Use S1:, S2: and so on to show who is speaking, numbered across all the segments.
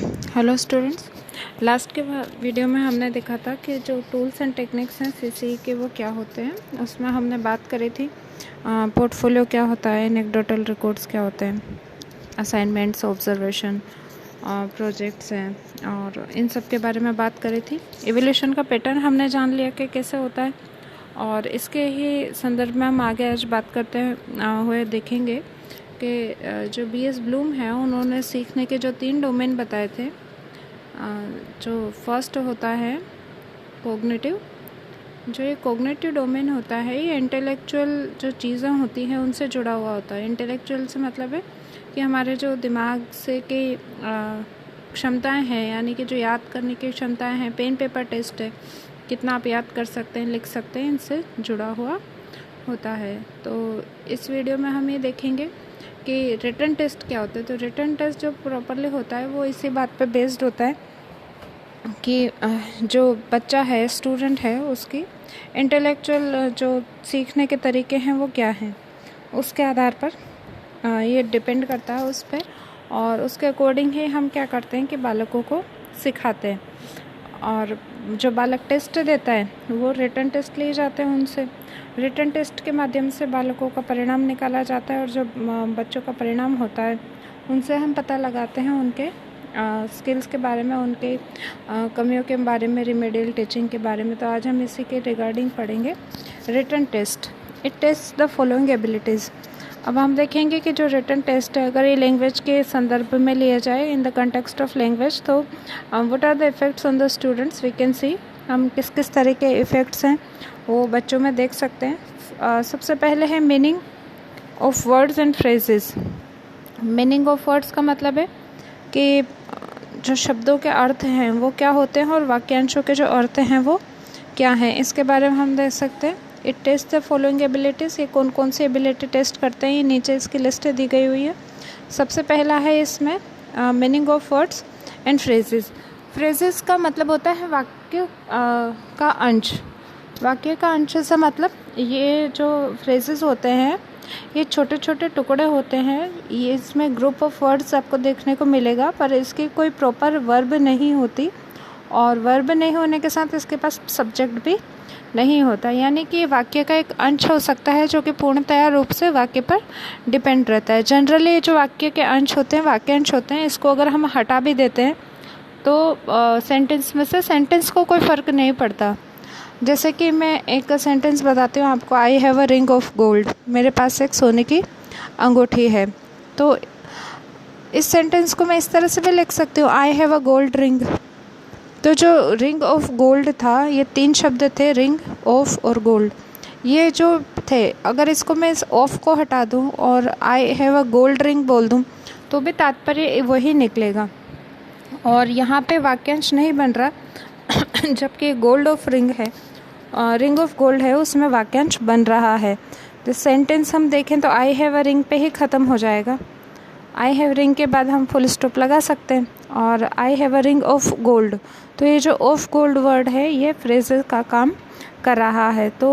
S1: Hello students. Last के video में हमने देखा था कि जो टूल्स एंड टेक्निक्स हैं सीसीई के वो क्या होते हैं। उसमें हमने बात करी थी पोर्टफोलियो क्या होता है, एनेक्डोटल रिकॉर्ड्स क्या होते हैं, असाइनमेंट्स, ऑब्जर्वेशन, प्रोजेक्ट्स हैं और इन सब के बारे में बात करी थी। इवोल्यूशन का पैटर्न हमने जान लिया कि कैसे होता है और इसके ही संदर्भ में हम आगे आज बात करते हुए देखेंगे कि जो बीएस ब्लूम है उन्होंने सीखने के जो 3 डोमेन बताए थे। जो फर्स्ट होता है कोग्निटिव। जो ये कोग्निटिव डोमेन होता है ये इंटेलेक्चुअल जो चीज़ें होती हैं उनसे जुड़ा हुआ होता है। इंटेलेक्चुअल से मतलब है कि हमारे जो दिमाग से की क्षमताएं हैं, यानी कि जो याद करने की क्षमताएं हैं, पेन पेपर टेस्ट है, कितना आप याद कर सकते हैं, लिख सकते हैं, इनसे जुड़ा हुआ होता है। तो इस वीडियो में हम ये देखेंगे कि रिटन टेस्ट क्या होता है। तो रिटन टेस्ट जो प्रॉपरली होता है वो इसी बात पे बेस्ड होता है कि जो बच्चा है, स्टूडेंट है, उसकी इंटेलेक्चुअल जो सीखने के तरीके हैं वो क्या हैं, उसके आधार पर ये डिपेंड करता है उस पर, और उसके अकॉर्डिंग ही हम क्या करते हैं कि बालकों को सिखाते हैं। और जो बालक टेस्ट देता है वो रिटन टेस्ट लिए जाते हैं उनसे। रिटन टेस्ट के माध्यम से बालकों का परिणाम निकाला जाता है और जो बच्चों का परिणाम होता है उनसे हम पता लगाते हैं उनके स्किल्स के बारे में, उनके कमियों के बारे में, रिमेडियल टीचिंग के बारे में। तो आज हम इसी के रिगार्डिंग पढ़ेंगे written test. It test the following abilities. अब हम देखेंगे कि जो रिटन टेस्ट है अगर ये लैंग्वेज के संदर्भ में लिया जाए, in the context of language, तो what are the effects on the students we can see. हम किस किस तरह के इफ़ेक्ट्स हैं वो बच्चों में देख सकते हैं। सबसे पहले है meaning of words and phrases. Meaning of words का मतलब है कि जो शब्दों के अर्थ हैं वो क्या होते हैं और वाक्यांशों के जो अर्थ हैं वो क्या हैं, इसके बारे में हम देख सकते हैं। It test the following abilities. ये कौन कौन सी एबिलिटी टेस्ट करते हैं, ये नीचे इसकी लिस्ट दी गई हुई है। सबसे पहला है इसमें meaning of words and phrases. Phrases का मतलब होता है वाक्य का अंश। वाक्य का अंश से मतलब ये जो फ्रेजेस होते हैं ये छोटे छोटे टुकड़े होते हैं। ये इसमें ग्रुप ऑफ वर्ड्स आपको देखने को मिलेगा, पर इसकी कोई प्रॉपर वर्ब नहीं होती और वर्ब नहीं होने के साथ इसके पास सब्जेक्ट भी नहीं होता। यानी कि वाक्य का एक अंश हो सकता है जो कि पूर्णतया रूप से वाक्य पर डिपेंड रहता है। जनरली जो वाक्य के अंश होते हैं, वाक्यांश होते हैं, इसको अगर हम हटा भी देते हैं तो सेंटेंस में से सेंटेंस को कोई फ़र्क नहीं पड़ता। जैसे कि मैं एक सेंटेंस बताती हूँ आपको। I have a ring of gold. मेरे पास एक सोने की अंगूठी है। तो इस सेंटेंस को मैं इस तरह से भी लिख सकती हूँ, I have a gold ring. तो जो रिंग ऑफ गोल्ड था, ये 3 शब्द थे, रिंग, ऑफ और गोल्ड। ये जो थे, अगर इसको मैं इस ऑफ को हटा दूँ और I have a gold ring बोल दूँ तो भी तात्पर्य वही निकलेगा और यहाँ पे वाक्यांश नहीं बन रहा जबकि गोल्ड ऑफ रिंग है, रिंग ऑफ गोल्ड है, उसमें वाक्यांश बन रहा है। तो सेंटेंस हम देखें तो आई हैव अ रिंग पे ही ख़त्म हो जाएगा। आई हैव रिंग के बाद हम फुल स्टॉप लगा सकते हैं और I have a ring of gold. तो ये जो ऑफ गोल्ड वर्ड है ये फ्रेजेस का काम कर रहा है। तो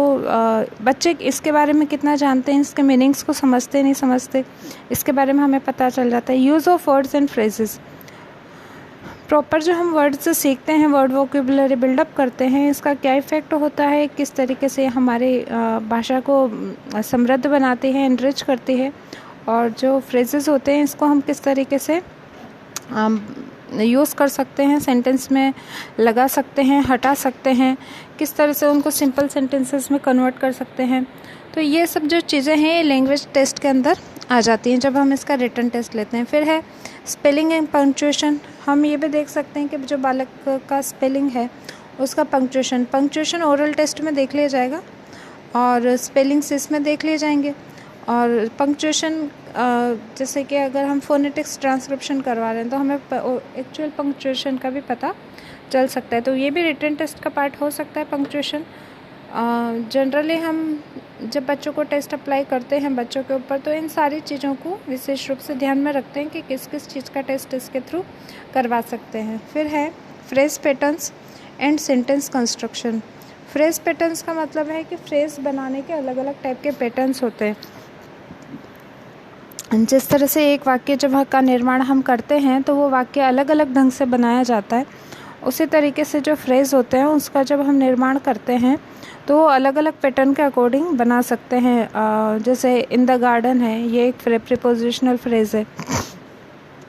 S1: बच्चे इसके बारे में कितना जानते हैं, इसके मीनिंग्स को समझते नहीं समझते, इसके बारे में हमें पता चल जाता है। Use of words and phrases. Proper जो हम वर्ड से सीखते हैं, वर्ड वोकेबुलरी बिल्डअप करते हैं, इसका क्या इफ़ेक्ट होता है, किस तरीके से हमारे भाषा को समृद्ध बनाती है, एनरिच करती है, और जो फ्रेजेस होते हैं इसको हम किस तरीके से यूज़ कर सकते हैं, सेंटेंस में लगा सकते हैं, हटा सकते हैं, किस तरह से उनको सिंपल सेंटेंसेस में कन्वर्ट कर सकते हैं। तो ये सब जो चीज़ें हैं ये लैंग्वेज टेस्ट के अंदर आ जाती हैं जब हम इसका रिटन टेस्ट लेते हैं। फिर है स्पेलिंग एंड पंक्चुएशन। हम ये भी देख सकते हैं कि जो बालक का स्पेलिंग है उसका पंक्चुएशन ओरल टेस्ट में देख लिया जाएगा और स्पेलिंग्स इसमें देख लिए जाएंगे। और पंक्चुएशन जैसे कि अगर हम फोनेटिक्स ट्रांसक्रिप्शन करवा रहे हैं तो हमें एक्चुअल पंक्चुएशन का भी पता चल सकता है। तो ये भी रिटन टेस्ट का पार्ट हो सकता है पंक्चुएशन। जनरली हम जब बच्चों को टेस्ट अप्लाई करते हैं बच्चों के ऊपर तो इन सारी चीज़ों को विशेष रूप से ध्यान में रखते हैं कि किस किस चीज़ का टेस्ट इसके थ्रू करवा सकते हैं। फिर है phrase patterns and sentence construction. Phrase patterns का मतलब है कि फ्रेज बनाने के अलग अलग टाइप के पैटर्न्स होते हैं। जिस तरह से एक वाक्य जब का निर्माण हम करते हैं तो वो वाक्य अलग अलग ढंग से बनाया जाता है, उसी तरीके से जो फ्रेज़ होते हैं उसका जब हम निर्माण करते हैं तो वो अलग अलग पैटर्न के अकॉर्डिंग बना सकते हैं। जैसे इन द गार्डन है, ये एक प्रीपोजिशनल फ्रेज़ है।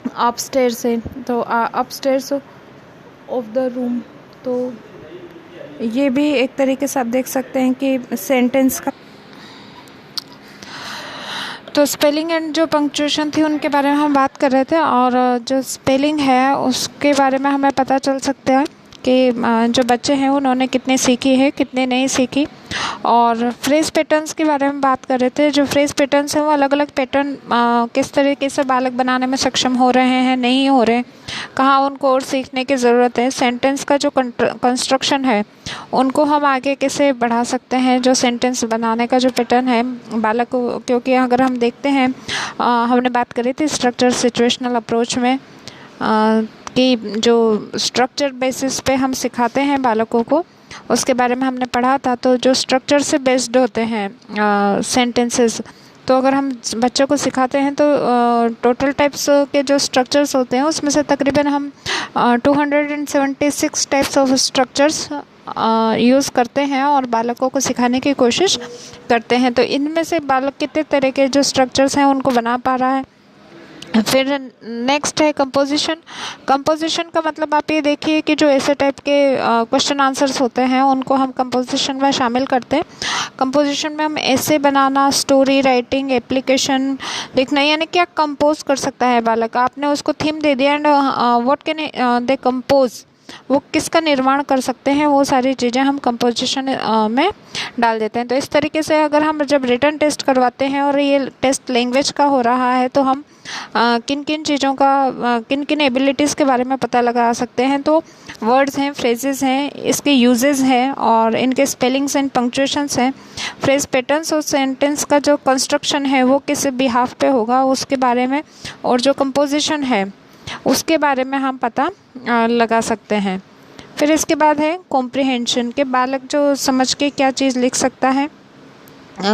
S1: अपस्टेयर्स है तो अपस्टेयर्स ऑफ द रूम, तो ये भी एक तरीके से आप देख सकते हैं कि सेंटेंस का। तो स्पेलिंग एंड जो पंक्चुएशन थी उनके बारे में हम बात कर रहे थे, और जो स्पेलिंग है उसके बारे में हमें पता चल सकता है कि जो बच्चे हैं उन्होंने कितने सीखी है, कितने नहीं सीखी। और फ्रेज पैटर्न्स के बारे में बात कर रहे थे। जो फ्रेज पैटर्न्स हैं वो अलग अलग पैटर्न किस तरीके से बालक बनाने में सक्षम हो रहे हैं, नहीं हो रहे, कहाँ उनको और सीखने की ज़रूरत है। सेंटेंस का जो कंस्ट्रक्शन है उनको हम आगे कैसे बढ़ा सकते हैं, जो सेंटेंस बनाने का जो पैटर्न है बालक को। क्योंकि अगर हम देखते हैं हमने बात करी थी स्ट्रक्चर सिचुएशनल अप्रोच में कि जो स्ट्रक्चर बेसिस पे हम सिखाते हैं बालकों को, उसके बारे में हमने पढ़ा था। तो जो स्ट्रक्चर से बेस्ड होते हैं सेंटेंसेस, तो अगर हम बच्चों को सिखाते हैं तो टोटल टाइप्स के जो स्ट्रक्चर्स होते हैं उसमें से तकरीबन हम 276 टाइप्स ऑफ स्ट्रक्चर्स यूज़ करते हैं और बालकों को सिखाने की कोशिश करते हैं। तो इनमें से बालक कितने तरह के जो स्ट्रक्चर्स हैं उनको बना पा रहा है। फिर नेक्स्ट है कंपोजिशन। कंपोजिशन का मतलब आप ये देखिए कि जो ऐसे टाइप के क्वेश्चन आंसर्स होते हैं उनको हम कंपोजिशन में शामिल करते हैं। कंपोजिशन में हम ऐसे बनाना, स्टोरी राइटिंग, एप्लीकेशन लिखना, यानी क्या कंपोज कर सकता है बालक। आपने उसको थीम दे दिया and what can they compose, वो किसका निर्माण कर सकते हैं, वो सारी चीज़ें हम कंपोजिशन में डाल देते हैं। तो इस तरीके से अगर हम जब रिटन टेस्ट करवाते हैं और ये टेस्ट लैंग्वेज का हो रहा है तो हम किन किन चीज़ों का, किन किन एबिलिटीज़ के बारे में पता लगा सकते हैं। तो वर्ड्स हैं, फ्रेजेस हैं, इसके यूजेस हैं और इनके स्पेलिंग्स एंड पंक्चुएशंस हैं। फ्रेज पैटर्न्स और सेंटेंस का जो कंस्ट्रक्शन है वो किस बिहाफ पे होगा उसके बारे में, और जो कंपोजिशन है उसके बारे में हम पता लगा सकते हैं। फिर इसके बाद है कॉम्प्रिहेंशन के, बालक जो समझ के क्या चीज़ लिख सकता है,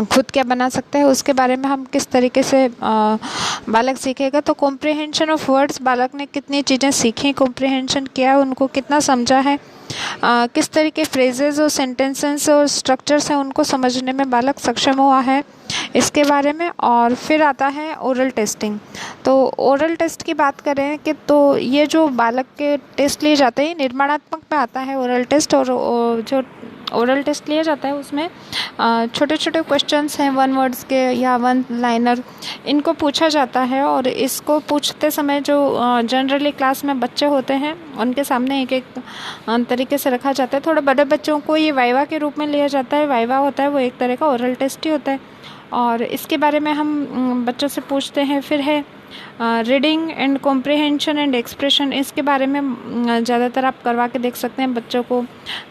S1: खुद क्या बना सकता है, उसके बारे में हम किस तरीके से बालक सीखेगा। तो कॉम्प्रिहेंशन ऑफ वर्ड्स, बालक ने कितनी चीज़ें सीखी, कॉम्प्रिहेंशन किया, उनको कितना समझा है, किस तरीके फ्रेजेस और सेंटेंसेस और स्ट्रक्चर्स हैं उनको समझने में बालक सक्षम हुआ है, इसके बारे में। और फिर आता है ओरल टेस्टिंग। तो ओरल टेस्ट की बात करें कि तो ये जो बालक के टेस्ट लिए जाते हैं निर्माणात्मक में आता है ओरल टेस्ट। और जो ओरल टेस्ट लिया जाता है उसमें छोटे छोटे क्वेश्चंस हैं, वन वर्ड्स के या वन लाइनर, इनको पूछा जाता है। और इसको पूछते समय जो जनरली क्लास में बच्चे होते हैं उनके सामने एक एक तरीके से रखा जाता है। थोड़े बड़े बच्चों को ये वाइवा के रूप में लिया जाता है। वाइवा होता है वो एक तरह का ओरल टेस्ट ही होता है, और इसके बारे में हम बच्चों से पूछते हैं। फिर है reading and comprehension and expression, इसके बारे में ज़्यादातर आप करवा के देख सकते हैं बच्चों को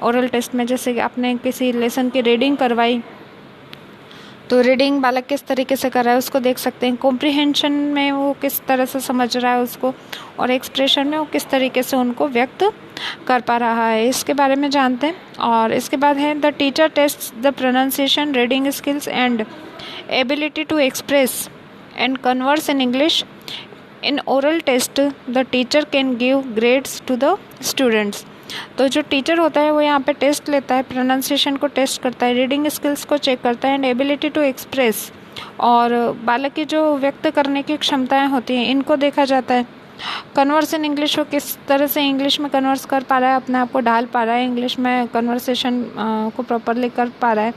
S1: ओरल टेस्ट में। जैसे कि आपने किसी लेसन की रीडिंग करवाई तो रीडिंग बालक किस तरीके से कर रहा है उसको देख सकते हैं। कॉम्प्रिहेंशन में वो किस तरह से समझ रहा है उसको, और एक्सप्रेशन में वो किस तरीके से उनको व्यक्त कर पा रहा है, इसके बारे में जानते हैं। और इसके बाद है the teacher test the pronunciation, reading skills and ability to express and converse in English. In oral test, the teacher can give grades to the students. तो जो टीचर होता है वो यहाँ पे टेस्ट लेता है, प्रोनाउंसिएशन को टेस्ट करता है, रीडिंग स्किल्स को चेक करता है एंड एबिलिटी टू एक्सप्रेस, और बालक की जो व्यक्त करने की क्षमताएं होती हैं इनको देखा जाता है। कन्वर्स इन इंग्लिश, वो किस तरह से इंग्लिश में कन्वर्स कर पा रहा है, अपने आप को ढाल पा रहा है, इंग्लिश में कन्वर्सेशन को प्रॉपरली कर पा रहा है,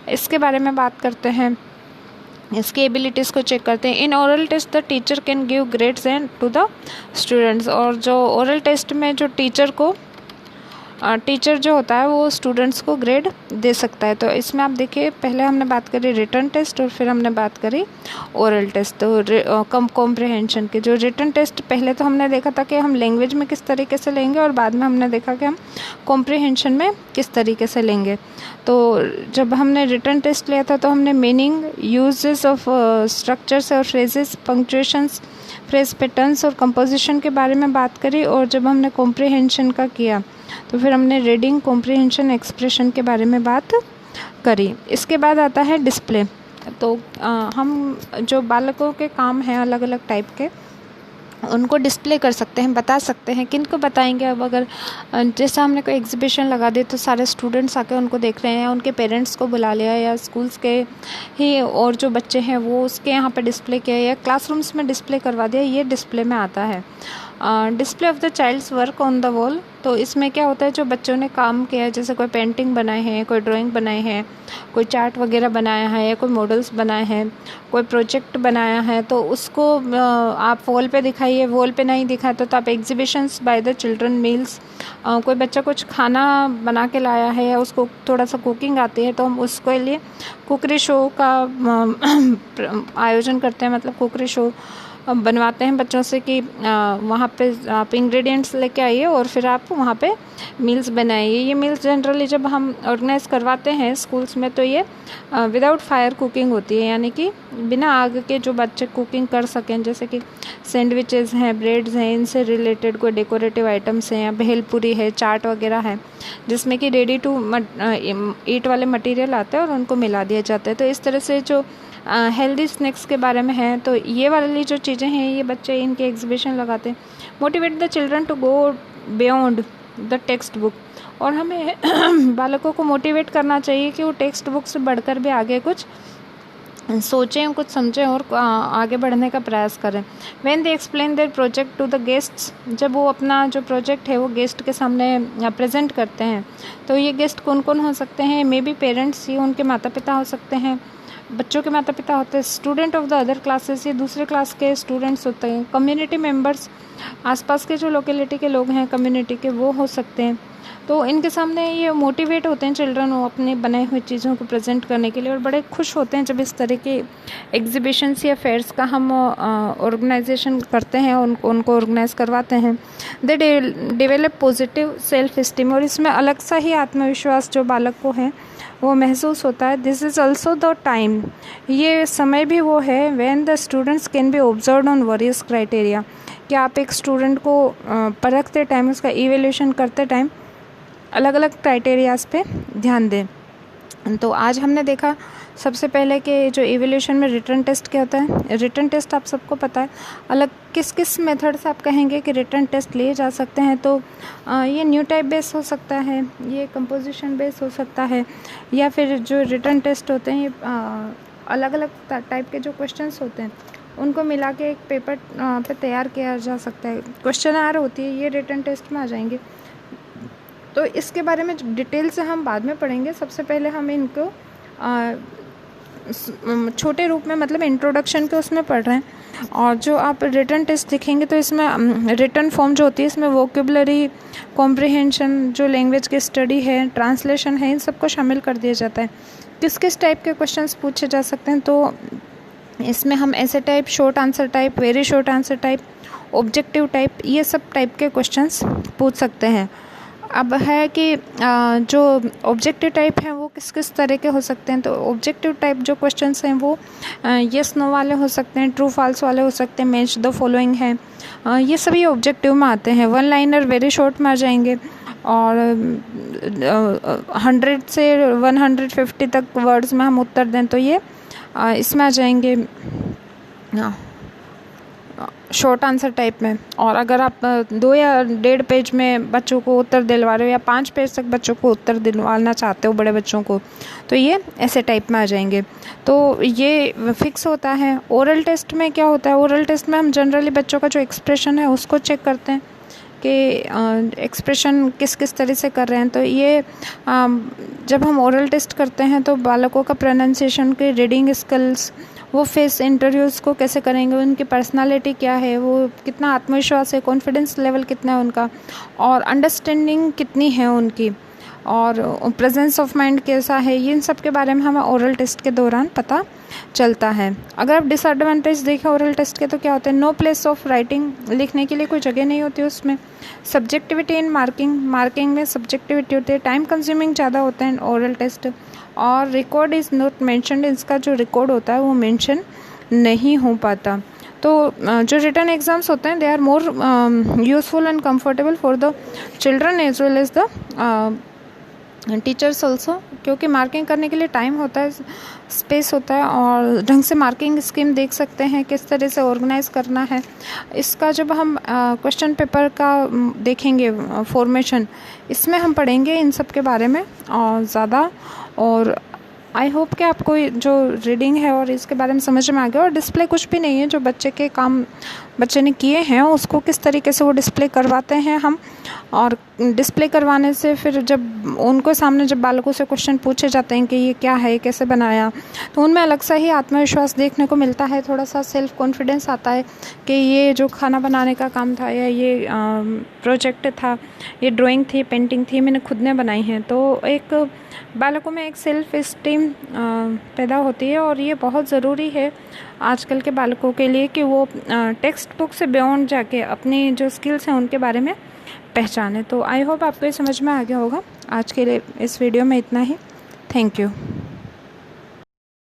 S1: इसके बारे में बात करते हैं। इसकी एबिलिटीज़ को चेक करते हैं। In oral test the teacher can give grades and to the students, और जो ओरल टेस्ट में जो टीचर जो होता है वो स्टूडेंट्स को ग्रेड दे सकता है। तो इसमें आप देखिए पहले हमने बात करी रिटन टेस्ट और फिर हमने बात करी ओरल टेस्ट। तो कॉम्प्रिहेंशन के जो रिटन टेस्ट पहले तो हमने देखा था कि हम लैंग्वेज में किस तरीके से लेंगे, और बाद में हमने देखा कि हम कॉम्प्रिहेंशन में किस तरीके से लेंगे। तो जब हमने रिटन टेस्ट लिया था तो हमने मीनिंग, यूजेस ऑफ स्ट्रक्चर्स और फ्रेजेस, पंक्चुएशंस, फ्रेज पैटर्न्स और कंपोजिशन के बारे में बात करी। और जब हमने कॉम्प्रिहेंशन का किया तो फिर हमने रीडिंग, कॉम्प्रिहेंशन, एक्सप्रेशन के बारे में बात करी। इसके बाद आता है डिस्प्ले। तो हम जो बालकों के काम हैं अलग अलग टाइप के, उनको डिस्प्ले कर सकते हैं, बता सकते हैं। किन को बताएंगे? अब अगर जैसे हमने कोई एग्जीबिशन लगा दी तो सारे स्टूडेंट्स आके उनको देख रहे हैं, उनके पेरेंट्स को बुला लिया या स्कूल्स के ही और जो बच्चे हैं वो उसके यहाँ पे डिस्प्ले किया या क्लासरूम्स में डिस्प्ले करवा दिया, ये डिस्प्ले में आता है। Display of the child's work on the wall, तो इसमें क्या होता है, जो बच्चों ने काम किया है, जैसे कोई पेंटिंग बनाए हैं, कोई ड्राइंग बनाए हैं, कोई चार्ट वगैरह बनाया है या कोई मॉडल्स बनाए हैं, कोई प्रोजेक्ट बनाया है, तो उसको आप वॉल पे दिखाइए। वॉल पे नहीं दिखाते तो आप exhibitions by the children meals, कोई बच्चा कुछ खाना बना के लाया है या उसको थोड़ा सा कुकिंग आती है तो हम उसके लिए कुकरी शो का आयोजन करते हैं, मतलब कुकरी शो बनवाते हैं बच्चों से कि वहाँ पे आप इंग्रेडिएंट्स लेके आइए और फिर आप वहाँ पे मील्स बनाइए। ये मील्स जनरली जब हम ऑर्गेनाइज करवाते हैं स्कूल्स में तो ये विदाउट फायर कुकिंग होती है, यानी कि बिना आग के जो बच्चे कुकिंग कर सकें, जैसे कि सैंडविचेज़ हैं, ब्रेड्स हैं, इनसे रिलेटेड कोई डेकोरेटिव आइटम्स हैं या भेलपुरी है, चाट वगैरह है, जिसमें कि रेडी टू ईट वाले मटेरियल आते हैं और उनको मिला दिया जाता है। तो इस तरह से जो हेल्दी स्नैक्स के बारे में है, तो ये वाली जो चीज़ें हैं ये बच्चे इनके एग्जीबिशन लगाते हैं। Motivate the children to go beyond the text book, और हमें बालकों को मोटिवेट करना चाहिए कि वो टेक्स्ट बुक से बढ़कर भी आगे कुछ सोचें, कुछ समझें और आगे बढ़ने का प्रयास करें। When they explain their project to the guests, जब वो अपना जो प्रोजेक्ट है वो गेस्ट के सामने प्रेजेंट करते हैं, तो ये गेस्ट कौन कौन हो सकते हैं? मे बी पेरेंट्स, ये उनके माता पिता हो सकते हैं, बच्चों के माता पिता होते हैं, student of the other classes, ये दूसरे क्लास के स्टूडेंट्स होते हैं, कम्युनिटी मेंबर्स, आसपास के जो लोकेलिटी के लोग हैं कम्युनिटी के, वो हो सकते हैं। तो इनके सामने ये मोटिवेट होते हैं चिल्ड्रन वो अपने बनाई हुई चीज़ों को प्रेजेंट करने के लिए, और बड़े खुश होते हैं जब इस तरह के एग्जीबिशंस या फेयर्स का हम ऑर्गेनाइजेशन करते हैं, उनको ऑर्गेनाइज करवाते हैं। They develop positive self esteem, और इसमें अलग सा ही आत्मविश्वास जो बालक को है वो महसूस होता है। This is also the time, ये समय भी वो है when the students can be observed on various criteria, कि आप एक स्टूडेंट को परखते टाइम, उसका इवेल्यूशन करते टाइम अलग अलग क्राइटेरियाज पे ध्यान दें। तो आज हमने देखा सबसे पहले कि जो इवैल्यूएशन में रिटन टेस्ट क्या होता है। रिटन टेस्ट आप सबको पता है, अलग किस किस मेथड से आप कहेंगे कि रिटन टेस्ट लिए जा सकते हैं। तो ये न्यू टाइप बेस हो सकता है, ये कंपोजिशन बेस हो सकता है, या फिर जो रिटन टेस्ट होते हैं ये अलग अलग टाइप के जो क्वेश्चंस होते हैं उनको मिला के एक पेपर पे तैयार किया जा सकता है। क्वेश्चन आर होती है, ये रिटन टेस्ट में आ जाएंगे। तो इसके बारे में डिटेल से हम बाद में पढ़ेंगे। सबसे पहले हम इनको छोटे रूप में, मतलब इंट्रोडक्शन के उसमें पढ़ रहे हैं। और जो आप रिटन टेस्ट देखेंगे तो इसमें रिटन फॉर्म जो होती है इसमें वोकेबलरी, कॉम्प्रिहेंशन, जो लैंग्वेज की स्टडी है, ट्रांसलेशन है, इन सबको शामिल कर दिया जाता है। किस किस टाइप के क्वेश्चंस पूछे जा सकते हैं, तो इसमें हम ऐसे type, short answer type, very short answer type, objective type, ये सब टाइप के क्वेश्चंस पूछ सकते हैं। अब है कि जो ऑब्जेक्टिव टाइप हैं वो किस किस तरह के हो सकते हैं। तो ऑब्जेक्टिव टाइप जो क्वेश्चंस हैं वो येस नो वाले हो सकते हैं, ट्रू फॉल्स वाले हो सकते हैं, मैच द फॉलोइंग है, ये सभी ऑब्जेक्टिव में आते हैं। वन लाइनर वेरी शॉर्ट में आ जाएंगे, और 100 से 150 तक वर्ड्स में हम उत्तर दें तो ये इसमें आ जाएंगे शॉर्ट आंसर टाइप में। और अगर आप 2 या 1.5 पेज में बच्चों को उत्तर दिलवा रहे हो या 5 पेज तक बच्चों को उत्तर दिलवाना चाहते हो बड़े बच्चों को, तो ये ऐसे टाइप में आ जाएंगे। तो ये फिक्स होता है। ओरल टेस्ट में क्या होता है, ओरल टेस्ट में हम जनरली बच्चों का जो एक्सप्रेशन है उसको चेक करते हैं कि एक्सप्रेशन किस किस तरह से कर रहे हैं। तो ये जब हम ओरल टेस्ट करते हैं तो बालकों का प्रोनाउंसिएशन के, रीडिंग स्किल्स, वो फेस इंटरव्यूज़ को कैसे करेंगे, उनकी पर्सनालिटी क्या है, वो कितना आत्मविश्वास है, कॉन्फिडेंस लेवल कितना है उनका, और अंडरस्टैंडिंग कितनी है उनकी, और प्रेजेंस ऑफ माइंड कैसा है, इन सब के बारे में हमें ओरल टेस्ट के दौरान पता चलता है। अगर आप डिसएडवांटेज देखें ओरल टेस्ट के तो क्या होते हैं, नो प्लेस ऑफ राइटिंग, लिखने के लिए कोई जगह नहीं होती उसमें। सब्जेक्टिविटी इन मार्किंग, मार्किंग में सब्जेक्टिविटी होती है। टाइम कंज्यूमिंग ज़्यादा होता है ओरल टेस्ट। और रिकॉर्ड इज़ नॉट मेंशन्ड, इसका जो रिकॉर्ड होता है वो मेंशन नहीं हो पाता। तो जो रिटन एग्ज़ाम्स होते हैं they are more useful and comfortable for the children as well as the teachers also, क्योंकि मार्किंग करने के लिए टाइम होता है, स्पेस होता है, और ढंग से मार्किंग स्कीम देख सकते हैं किस तरह से ऑर्गेनाइज करना है इसका। जब हम क्वेश्चन पेपर का देखेंगे फॉर्मेशन, इसमें हम पढ़ेंगे इन सब के बारे में और ज़्यादा। और आई होप कि आपको जो रीडिंग है और इसके बारे में समझ में आ गया। और डिस्प्ले कुछ भी नहीं है, जो बच्चे के काम बच्चे ने किए हैं उसको किस तरीके से वो डिस्प्ले करवाते हैं हम। और डिस्प्ले करवाने से फिर जब उनको सामने जब बालकों से क्वेश्चन पूछे जाते हैं कि ये क्या है, कैसे बनाया, तो उनमें अलग सा ही आत्मविश्वास देखने को मिलता है, थोड़ा सा सेल्फ कॉन्फिडेंस आता है कि ये जो खाना बनाने का काम था या ये प्रोजेक्ट था, ये ड्राइंग थी, पेंटिंग थी, मैंने खुद ने बनाई है। तो एक बालकों में एक सेल्फ इस्टीम पैदा होती है, और ये बहुत ज़रूरी है आजकल के बालकों के लिए कि वो टेक्स्ट बुक से बियॉन्ड जाके अपनी जो स्किल्स हैं उनके बारे में पहचाने। तो आई होप आपको ये समझ में आ गया होगा। आज के लिए इस वीडियो में इतना ही। Thank you.